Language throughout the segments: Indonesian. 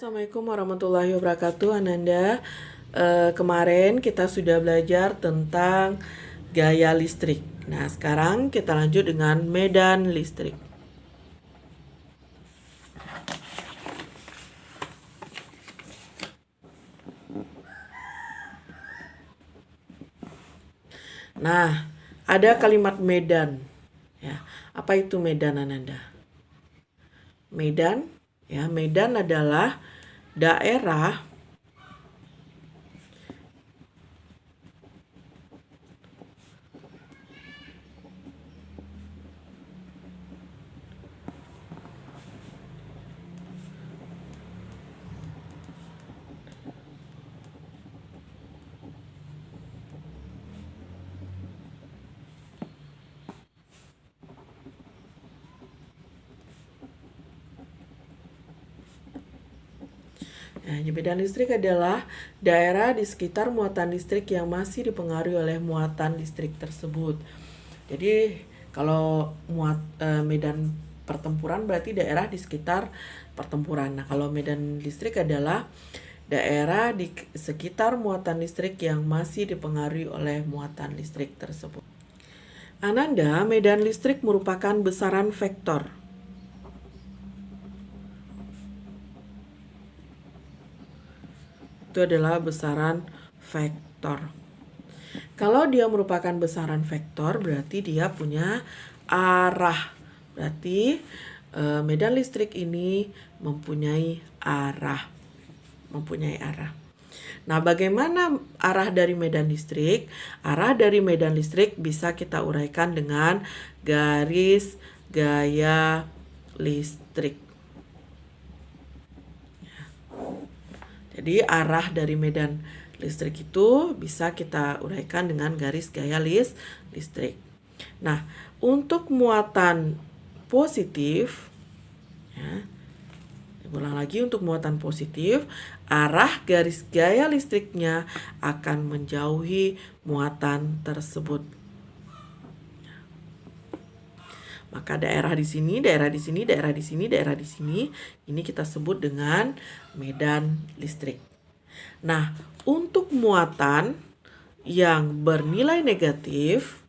Assalamualaikum warahmatullahi wabarakatuh, Ananda. Kemarin kita sudah belajar tentang gaya listrik. Nah, sekarang kita lanjut dengan medan listrik. Nah, ada kalimat medan. Ya, apa itu medan, Ananda? Medan adalah daerah medan listrik adalah daerah di sekitar muatan listrik yang masih dipengaruhi oleh muatan listrik tersebut. Jadi kalau medan pertempuran berarti daerah di sekitar pertempuran. Nah, kalau medan listrik adalah daerah di sekitar muatan listrik yang masih dipengaruhi oleh muatan listrik tersebut. Ananda, medan listrik merupakan besaran vektor. Itu adalah besaran vektor. Kalau dia merupakan besaran vektor, berarti dia punya arah. Berarti medan listrik ini mempunyai arah. Nah, bagaimana arah dari medan listrik? Arah dari medan listrik bisa kita uraikan dengan garis gaya listrik. Jadi arah dari medan listrik itu bisa kita uraikan dengan garis gaya listrik. Nah, untuk muatan positif, ulang lagi, untuk muatan positif, arah garis gaya listriknya akan menjauhi muatan tersebut. Maka daerah di sini, daerah di sini, daerah di sini, daerah di sini, ini kita sebut dengan medan listrik. Nah, untuk muatan yang bernilai negatif,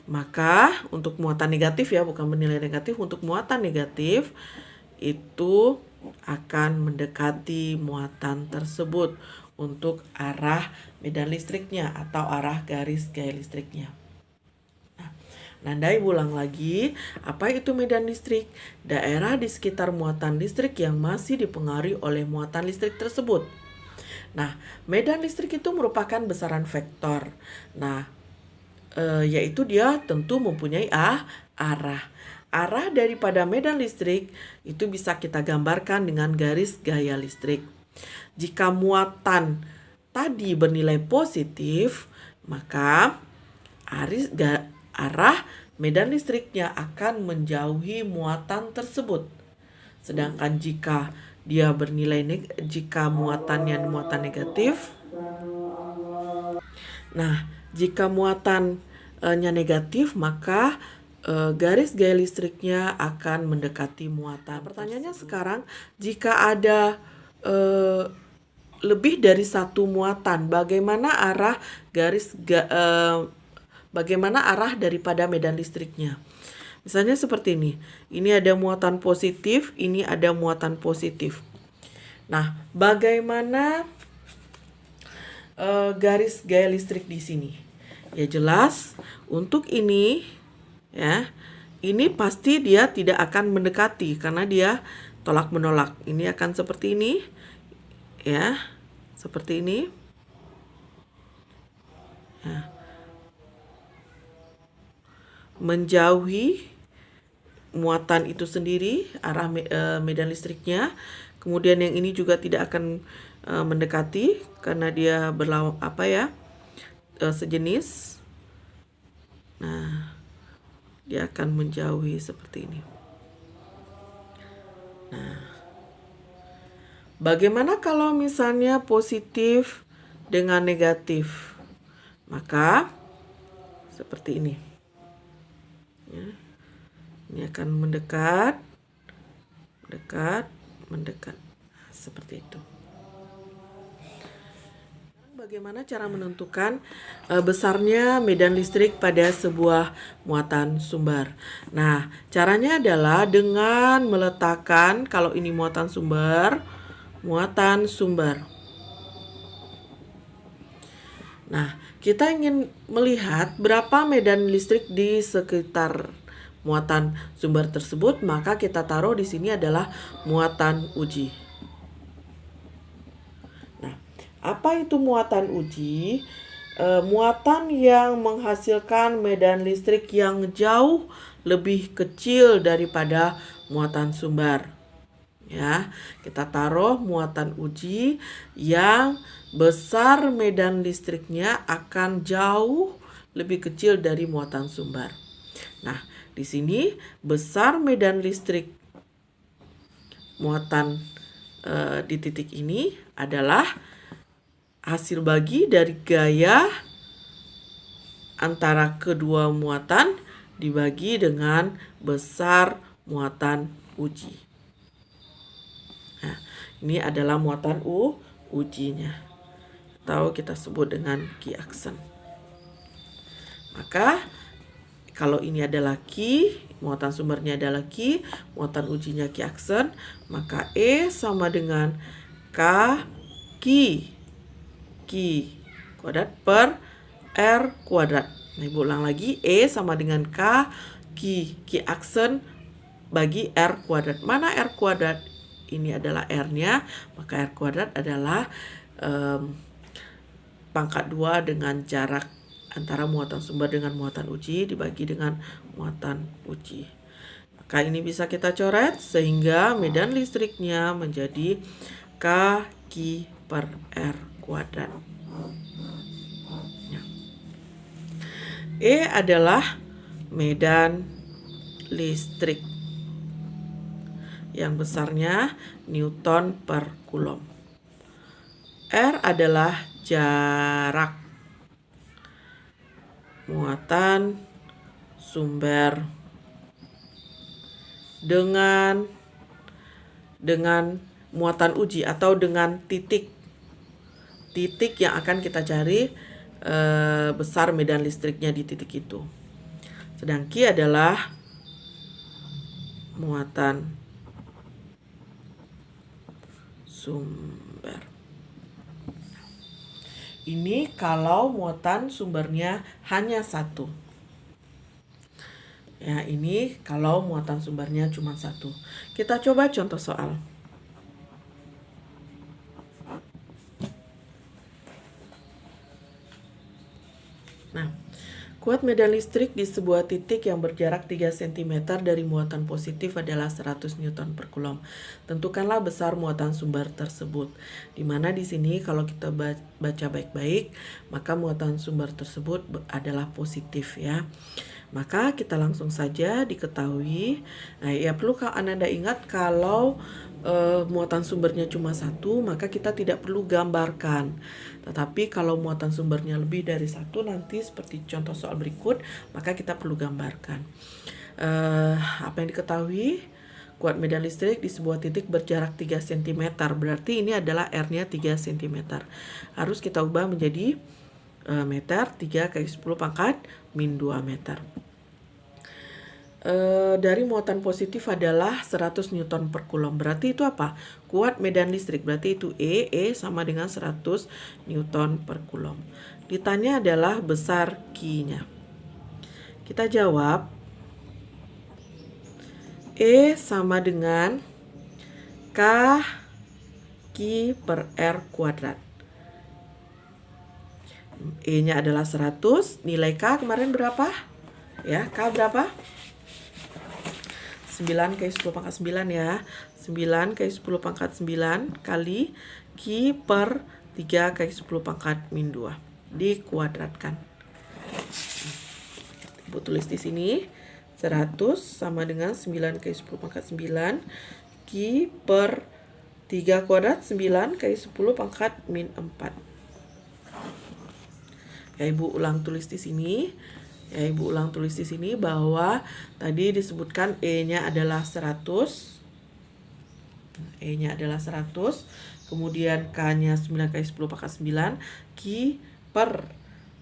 maka untuk muatan negatif bukan bernilai negatif, untuk muatan negatif itu akan mendekati muatan tersebut untuk arah medan listriknya atau arah garis gaya listriknya. Nandai ulang lagi, apa itu medan listrik? Daerah di sekitar muatan listrik yang masih dipengaruhi oleh muatan listrik tersebut. Nah, medan listrik itu merupakan besaran vektor. Nah, yaitu dia tentu mempunyai arah. Arah daripada medan listrik itu bisa kita gambarkan dengan garis gaya listrik. Jika muatan tadi bernilai positif, maka arah medan listriknya akan menjauhi muatan tersebut. Sedangkan jika dia bernilai jika muatannya muatan negatif, nah, jika muatannya negatif, maka garis gaya listriknya akan mendekati muatan. Pertanyaannya sekarang, jika ada lebih dari satu muatan, bagaimana arah daripada medan listriknya? Misalnya seperti ini. Ini ada muatan positif, ini ada muatan positif. Nah, bagaimana garis gaya listrik di sini? Ya jelas, untuk ini ini pasti dia tidak akan mendekati karena dia tolak menolak. Ini akan seperti ini, seperti ini. Menjauhi muatan itu sendiri, arah medan listriknya. Kemudian yang ini juga tidak akan mendekati karena dia sejenis. Nah, dia akan menjauhi seperti ini. Nah, bagaimana kalau misalnya positif dengan negatif? Maka seperti ini. Ini akan mendekat, mendekat. Seperti itu. Bagaimana cara menentukan besarnya medan listrik pada sebuah muatan sumber? Nah, caranya adalah dengan meletakkan, kalau ini muatan sumber. Nah, kita ingin melihat berapa medan listrik di sekitar muatan sumber tersebut, maka kita taruh di sini adalah muatan uji. Apa itu muatan uji? Muatan yang menghasilkan medan listrik yang jauh lebih kecil daripada muatan sumber. Ya, kita taruh muatan uji yang besar medan listriknya akan jauh lebih kecil dari muatan sumber. Nah, di sini besar medan listrik muatan di titik ini adalah hasil bagi dari gaya antara kedua muatan dibagi dengan besar muatan uji. Nah, ini adalah muatan ujinya, atau kita sebut dengan key action. Maka kalau ini adalah key, muatan sumbernya adalah key, muatan ujinya key action, maka E sama dengan K key kuadrat per R kuadrat. Nah, Ibu ulang lagi, E sama dengan K key action bagi R kuadrat. Mana R kuadrat? Ini adalah R-nya, maka R kuadrat adalah pangkat 2 dengan jarak antara muatan sumber dengan muatan uji dibagi dengan muatan uji. Maka ini bisa kita coret sehingga medan listriknya menjadi K key per R kuadrat. E adalah medan listrik yang besarnya Newton per Coulomb. R adalah jarak muatan sumber dengan muatan uji atau dengan titik yang akan kita cari besar medan listriknya di titik itu. Sedang Q adalah muatan sumber. Ini kalau muatan sumbernya hanya satu. Ya, ini kalau muatan sumbernya cuma satu. Kita coba contoh soal. Nah, kuat medan listrik di sebuah titik yang berjarak 3 cm dari muatan positif adalah 100 Newton per Coulomb. Tentukanlah besar muatan sumber tersebut. Di mana di sini kalau kita baca baik-baik, maka muatan sumber tersebut adalah positif ya. Maka kita langsung saja diketahui. Nah, ya perlu Anda ingat kalau muatan sumbernya cuma satu, maka kita tidak perlu gambarkan. Tetapi kalau muatan sumbernya lebih dari satu, nanti seperti contoh soal berikut, maka kita perlu gambarkan. Apa yang diketahui? Kuat medan listrik di sebuah titik berjarak 3 cm. Berarti ini adalah R-nya 3 cm. Harus kita ubah menjadi meter, 3 kali 10 pangkat min 2 meter. Dari muatan positif adalah 100 Newton per Coulomb. Berarti itu apa? Kuat medan listrik. Berarti itu E sama dengan 100 Newton per Coulomb. Ditanya adalah besar Q-nya. Kita jawab E sama dengan K Q per R kuadrat. E-nya adalah 100. Nilai K kemarin berapa? Ya, K berapa? 9 kali 10 pangkat 9 ya. 9 kali 10 pangkat 9 kali Q per 3 kali 10 pangkat min 2. Dikuadratkan. Ibu tulis di sini 100 sama dengan 9 kali 10 pangkat 9 Q per 3 kuadrat 9 kali 10 pangkat min 4. Ya, Ibu ulang tulis di sini. Bahwa tadi disebutkan E-nya adalah 100. E-nya adalah 100, kemudian K-nya 9 kali 10 pangkat 9, Q per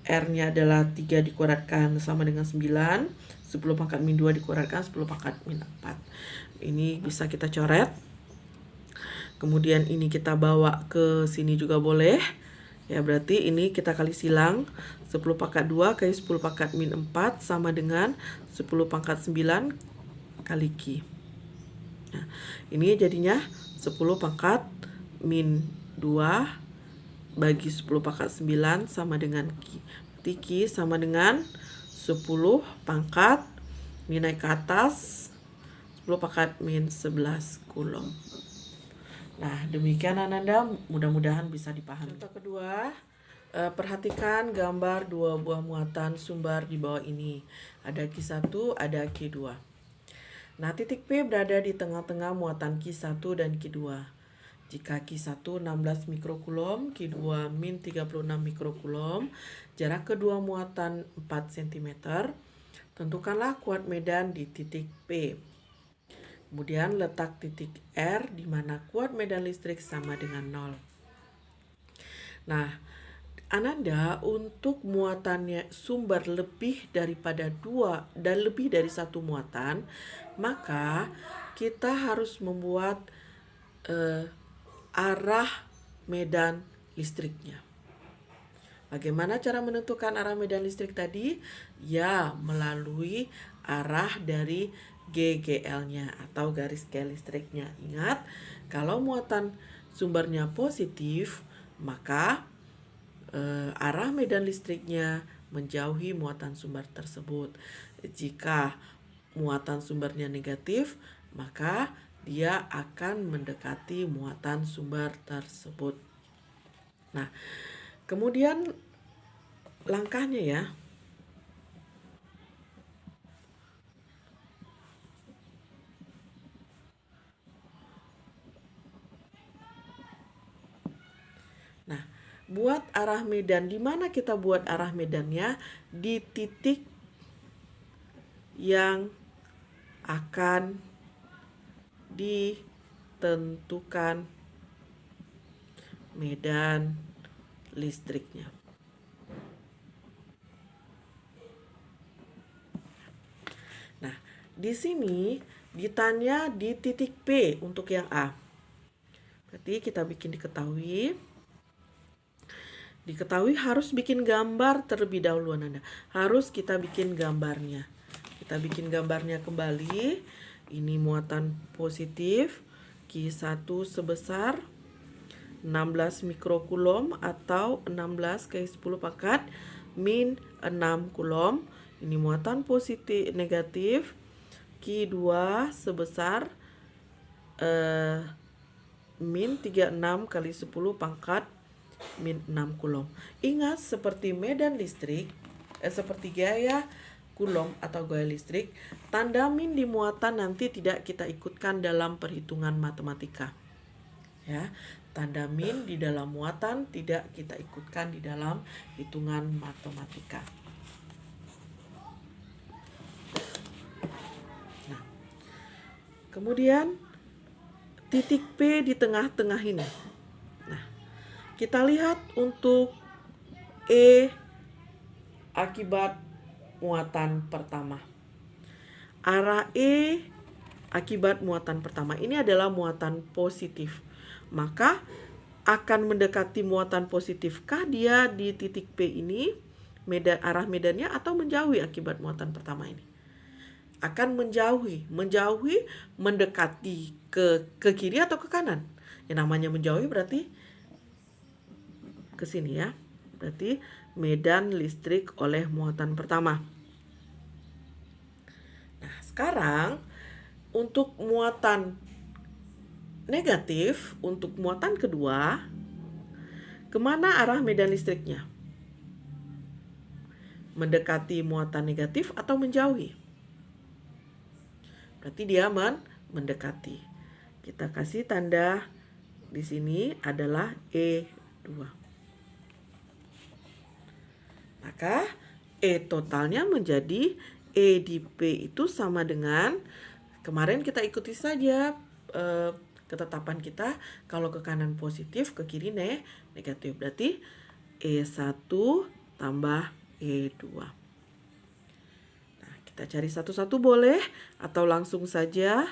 R-nya adalah 3 dikuadratkan sama dengan 9, 10 pangkat min 2 dikuadratkan 10 pangkat min 4. Ini bisa kita coret. Kemudian ini kita bawa ke sini juga boleh. Ya, berarti ini kita kali silang. 10 pangkat 2 kali 10 pangkat min 4 sama dengan 10 pangkat 9 kali Q. Nah, ini jadinya 10 pangkat min 2 bagi 10 pangkat 9 sama dengan Q. Berarti Q sama dengan 10 pangkat, ini naik ke atas, 10 pangkat min 11 Coulomb. Nah, demikian Ananda, mudah-mudahan bisa dipahami. Contoh kedua, perhatikan gambar dua buah muatan sumber di bawah ini. Ada Q1, ada Q2. Nah, titik P berada di tengah-tengah muatan Q1 dan Q2. Jika Q1 16 mikrokulom, Q2 min 36 mikrokulom, jarak kedua muatan 4 cm, tentukanlah kuat medan di titik P. Kemudian letak titik R di mana kuat medan listrik sama dengan 0. Nah, Ananda, untuk muatannya sumber lebih daripada 2 dan lebih dari 1 muatan, maka kita harus membuat arah medan listriknya. Bagaimana cara menentukan arah medan listrik tadi? Ya, melalui arah dari GGL-nya atau garis gaya listriknya. Ingat, kalau muatan sumbernya positif, maka arah medan listriknya menjauhi muatan sumber tersebut. Jika muatan sumbernya negatif, maka dia akan mendekati muatan sumber tersebut. Nah, kemudian langkahnya ya. Nah, buat arah medan, di mana kita buat arah medannya? Di titik yang akan ditentukan medan listriknya. Nah, di sini ditanya di titik P untuk yang A. Berarti kita bikin diketahui. Diketahui harus bikin gambar terlebih dahulu Anda. Harus kita bikin gambarnya. Kita bikin gambarnya kembali. Ini muatan positif, Q1 sebesar 16 mikrokulom atau 16 kali 10 pangkat min 6 kulom. Ini muatan positif negatif, Q2 sebesar min 36 kali 10 pangkat min 6 kulom. Ingat, seperti medan listrik, seperti gaya Coulomb atau gaya listrik, tanda min di muatan nanti tidak kita ikutkan dalam perhitungan matematika. Ya, tanda min di dalam muatan tidak kita ikutkan di dalam hitungan matematika. Nah, kemudian titik P di tengah-tengah ini. Nah, kita lihat untuk E akibat muatan pertama. Arah E akibat muatan pertama ini adalah muatan positif. Maka akan mendekati muatan positifkah dia di titik P ini, arah medannya, atau menjauhi akibat muatan pertama ini? Akan menjauhi, mendekati ke kiri atau ke kanan. Yang namanya menjauhi berarti ke sini ya. Berarti medan listrik oleh muatan pertama. Nah, sekarang untuk muatan negatif, untuk muatan kedua, kemana arah medan listriknya? Mendekati muatan negatif atau menjauhi? Berarti dia mendekati. Kita kasih tanda di sini adalah E2. Maka E totalnya menjadi E di P itu sama dengan, kemarin kita ikuti saja ketetapan kita kalau ke kanan positif, ke kiri negatif. Berarti E1 tambah E2. Nah, kita cari satu-satu boleh atau langsung saja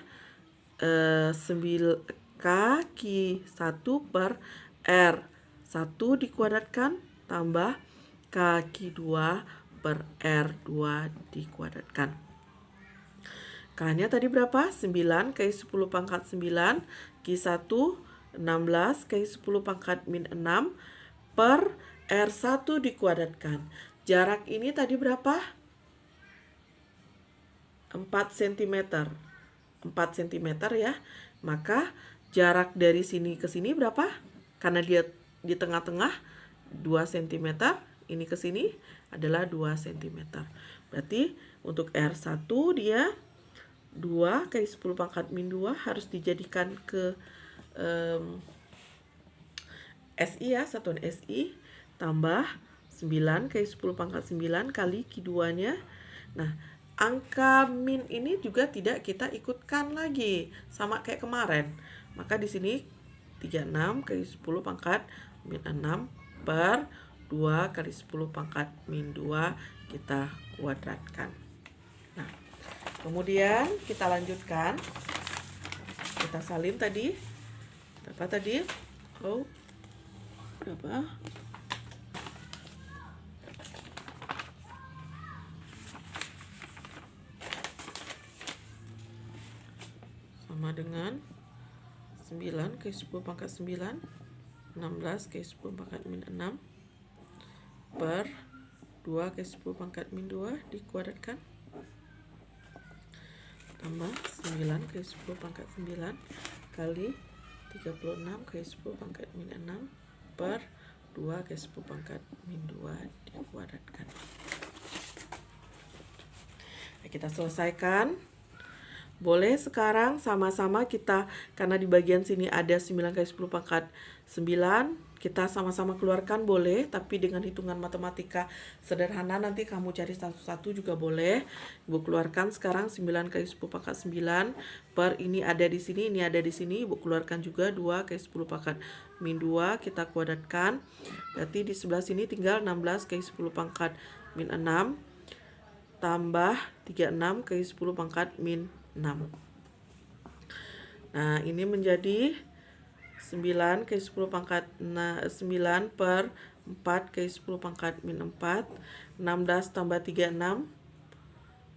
9 kaki 1 per R1 dikuadratkan tambah kaki 2 per R2 dikuadratkan. K-nya tadi berapa? 9 kali 10 pangkat 9, Q1 16 kali 10 pangkat min 6 per R1 dikuadratkan. Jarak ini tadi berapa? 4 cm. 4 cm ya. Maka jarak dari sini ke sini berapa? Karena dia di tengah-tengah 2 cm, ini ke sini adalah 2 cm. Berarti untuk R1 dia 2 kali 10 pangkat min 2 harus dijadikan ke SI ya, satuan SI, tambah 9 kali 10 pangkat 9 kali Q2-nya. Nah, angka min ini juga tidak kita ikutkan lagi, sama kayak kemarin. Maka di sini 36 kali 10 pangkat min 6 per 2 kali 10 pangkat min 2 kita kuadratkan. Nah, kemudian kita lanjutkan. Kita salin tadi. Berapa tadi? Oh, berapa? Sama dengan 9 kali 10 pangkat 9, 16 kali 10 pangkat min 6 per 2 kali 10 pangkat min 2 dikuadratkan tambah 9 kali 10 pangkat 9 kali 36 kali 10 pangkat min 6 per 2 kali 10 pangkat min 2 dikuadratkan. Nah, kita selesaikan. Boleh sekarang sama-sama kita, karena di bagian sini ada 9 kali 10 pangkat 9, kita sama-sama keluarkan boleh, tapi dengan hitungan matematika sederhana nanti kamu cari satu-satu juga boleh. Ibu keluarkan sekarang 9 kali 10 pangkat 9 per ini ada di sini, ini ada di sini. Ibu keluarkan juga 2 kali 10 pangkat min 2 kita kuadratkan. Berarti di sebelah sini tinggal 16 kali 10 pangkat min 6 tambah 36 kali 10 pangkat min 6. Nah, ini menjadi 9 kali 10 pangkat 9 per 4 kali 10 pangkat min 4. 16 tambah 36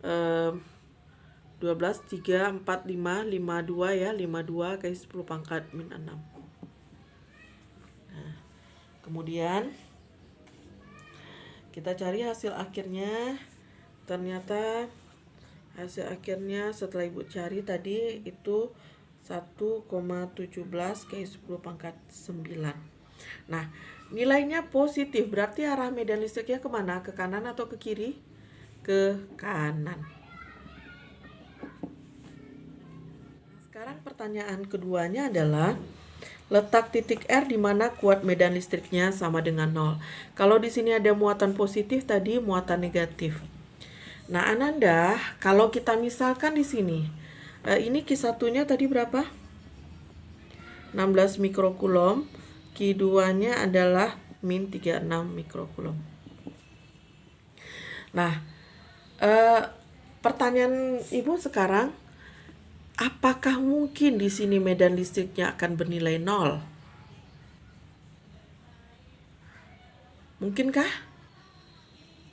12, 3, 4, 5, 52 ya, 52 kali 10 pangkat min 6. Nah, kemudian kita cari hasil akhirnya. Ternyata hasil akhirnya setelah ibu cari tadi itu 1,17 kali 10 pangkat 9. Nah, nilainya positif, berarti arah medan listriknya kemana? Ke kanan atau ke kiri? Ke kanan. Sekarang pertanyaan keduanya adalah letak titik R di mana kuat medan listriknya sama dengan 0. Kalau di sini ada muatan positif, tadi muatan negatif. Nah, Ananda, kalau kita misalkan di sini, ini Q1-nya tadi berapa? 16 mikrokulom, Q2-nya adalah min 36 mikrokulom. Nah, pertanyaan Ibu sekarang, apakah mungkin di sini medan listriknya akan bernilai 0? Mungkinkah?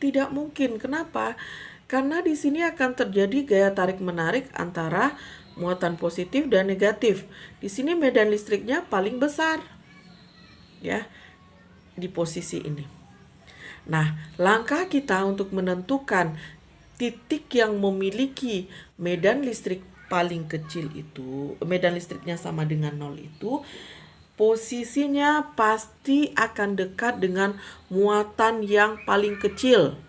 Tidak mungkin. Kenapa? Karena di sini akan terjadi gaya tarik-menarik antara muatan positif dan negatif. Di sini medan listriknya paling besar, ya, di posisi ini. Nah, langkah kita untuk menentukan titik yang memiliki medan listrik paling kecil itu, medan listriknya sama dengan 0 itu, posisinya pasti akan dekat dengan muatan yang paling kecil.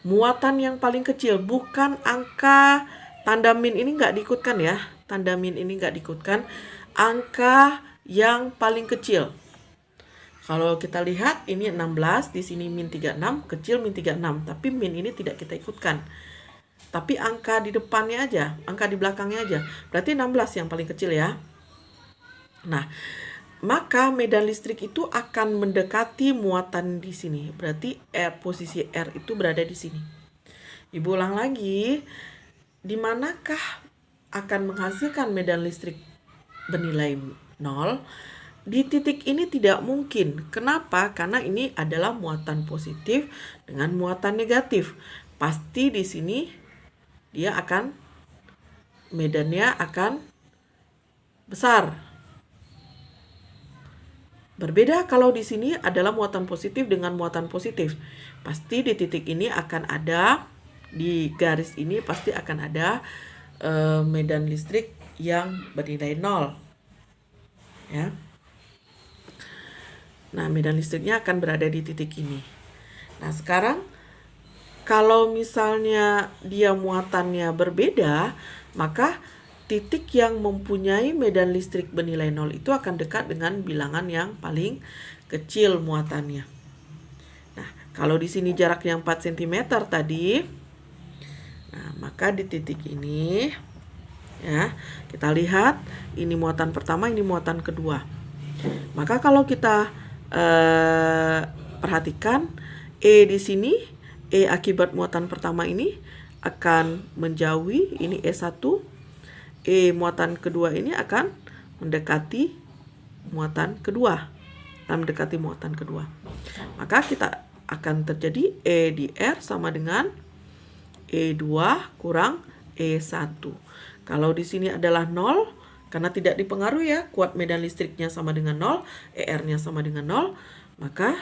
Muatan yang paling kecil, bukan angka tanda min ini nggak diikutkan ya. Tanda min ini nggak diikutkan. Angka yang paling kecil. Kalau kita lihat ini 16, di sini min 36, kecil min 36. Tapi min ini tidak kita ikutkan. Tapi angka di depannya aja, angka di belakangnya aja. Berarti 16 yang paling kecil ya. Nah, maka medan listrik itu akan mendekati muatan di sini. Berarti posisi R itu berada di sini. Ibu ulang lagi, di manakah akan menghasilkan medan listrik bernilai 0? Di titik ini tidak mungkin. Kenapa? Karena ini adalah muatan positif dengan muatan negatif. Pasti di sini dia akan, medannya akan besar. Berbeda kalau di sini adalah muatan positif dengan muatan positif. Pasti di titik ini akan ada, di garis ini pasti akan ada medan listrik yang bernilai 0. Ya. Nah, medan listriknya akan berada di titik ini. Nah, sekarang kalau misalnya dia muatannya berbeda, maka titik yang mempunyai medan listrik bernilai 0 itu akan dekat dengan bilangan yang paling kecil muatannya. Nah, kalau di sini jaraknya 4 cm tadi, nah, maka di titik ini, ya, kita lihat ini muatan pertama, ini muatan kedua. Maka kalau kita perhatikan E di sini, E akibat muatan pertama ini akan menjauhi, ini E1. E muatan kedua ini akan mendekati muatan kedua. Maka kita akan terjadi E di R sama dengan E2 kurang E1. Kalau di sini adalah 0, karena tidak dipengaruhi ya, kuat medan listriknya sama dengan 0, ER-nya sama dengan 0, maka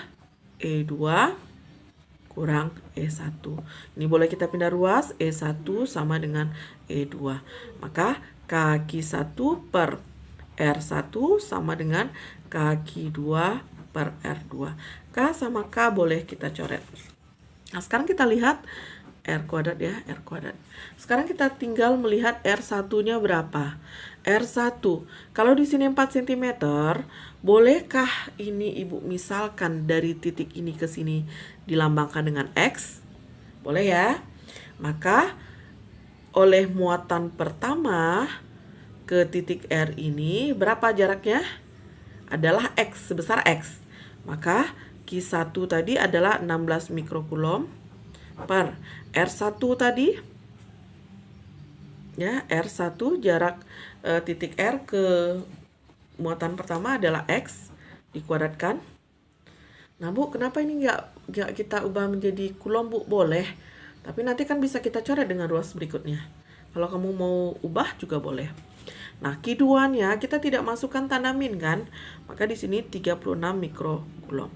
E2 kurang E1. Ini boleh kita pindah ruas, E1 sama dengan E2. Maka kaki 1 per R1 sama dengan kaki 2 per R2. K sama K boleh kita coret. Nah, sekarang kita lihat R kuadrat ya, R kuadrat. Sekarang kita tinggal melihat R1-nya berapa. R1, kalau di sini 4 cm, bolehkah ini Ibu misalkan dari titik ini ke sini dilambangkan dengan X? Boleh ya. Maka oleh muatan pertama ke titik R ini, berapa jaraknya? Adalah X, sebesar X. Maka Q1 tadi adalah 16 mikrokulom per R1 tadi, ya, R1 jarak titik R ke muatan pertama adalah X dikuadratkan. Nah Bu, kenapa ini nggak kita ubah menjadi kulom Bu? Boleh, tapi nanti kan bisa kita coret dengan ruas berikutnya. Kalau kamu mau ubah juga boleh. Nah, Q2-nya kita tidak masukkan tanda min kan, maka di sini 36 mikrokulom.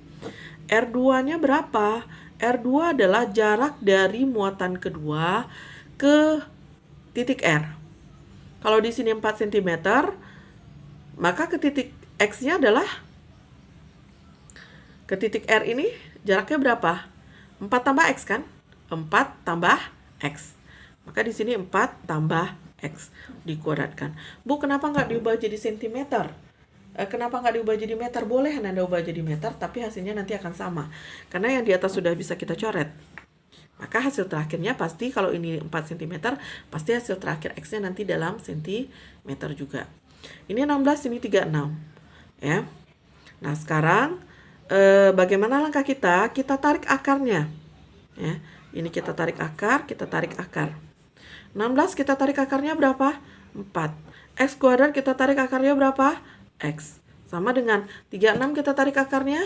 R2-nya berapa? R2 adalah jarak dari muatan kedua ke titik R. Kalau di sini 4 cm, maka ke titik X-nya adalah, ke titik R ini jaraknya berapa? 4 tambah X kan? 4 tambah X. Maka di sini 4 tambah X dikuadratkan. Bu, kenapa nggak diubah jadi cm? Kenapa nggak diubah jadi meter? Boleh Anda ubah jadi meter, tapi hasilnya nanti akan sama. Karena yang di atas sudah bisa kita coret. Maka hasil terakhirnya pasti, kalau ini 4 cm, pasti hasil terakhir X-nya nanti dalam cm juga. Ini 16, ini 36. Ya. Nah, sekarang bagaimana langkah kita? Kita tarik akarnya. Ya. Ini kita tarik akar, kita tarik akar. 16 kita tarik akarnya berapa? 4. X kuadrat kita tarik akarnya berapa? X. Sama dengan 36 kita tarik akarnya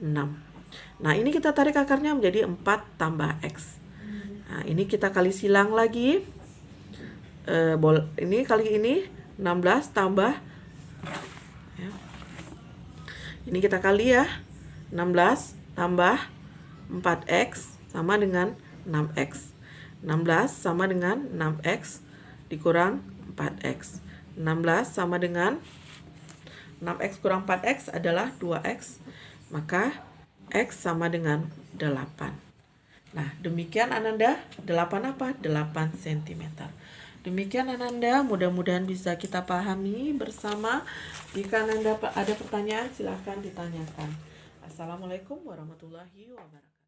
6. Nah, ini kita tarik akarnya menjadi 4 tambah X. Nah, ini kita kali silang lagi. Ini kali ini 16 tambah. Ya. Ini kita kali ya. 16 tambah 4X sama dengan 6X. 16 sama dengan 6X dikurang 4X. 16 sama dengan 6X kurang 4X adalah 2X. Maka X sama dengan 8. Nah, demikian Ananda. 8 apa? 8 cm. Demikian Ananda, mudah-mudahan bisa kita pahami bersama. Jika Ananda ada pertanyaan, silahkan ditanyakan. Assalamualaikum warahmatullahi wabarakatuh.